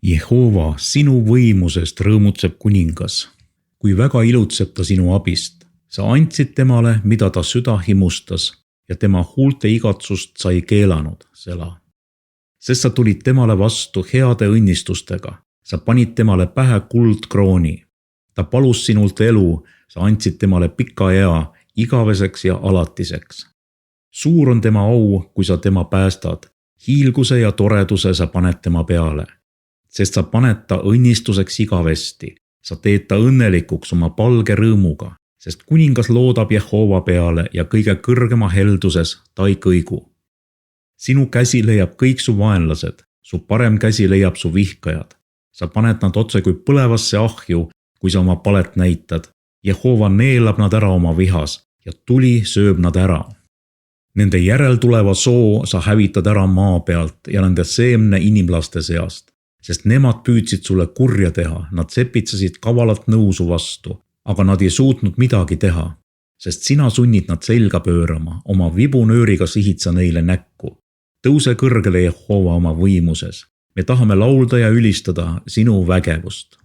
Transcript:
Jehova, sinu võimusest rõõmutseb kuningas. Kui väga ilutseb ta sinu abist. Sa andsid temale, mida ta süda himustas ja tema huulte igatsust sai keelanud, sela. Sest sa tulid temale vastu heade õnnistustega. Sa panid temale pähe kuldkrooni. Ta palus sinult elu, sa andsid temale pika ea, igaveseks ja alatiseks. Suur on tema au, kui sa tema päästad. Hiilguse ja toreduse sa paned tema peale. Sest sa paned ta õnnistuseks igavesti. Sa teed ta õnnelikuks oma palge rõõmuga, sest kuningas loodab Jehova peale ja kõige kõrgema helduses ta ei kõigu. Sinu käsi leiab kõik su vaenlased, su parem käsi leiab su vihkajad. Sa paned nad otse kui põlevasse ahju, kui sa oma palet näitad. Jehova neelab nad ära oma vihas ja tuli sööb nad ära. Nende järeltuleva soo sa hävitad ära maa pealt ja nende seemne inimlaste seast. Sest nemad püüdsid sulle kurja teha, nad sepitsesid kavalalt nõusu vastu, aga nad ei suutnud midagi teha, sest sina sunnid nad selga pöörama, oma vibunööriga sihid sa neile näkku. Tõuse kõrgele Jehova oma võimuses. Me tahame laulda ja ülistada sinu vägevust.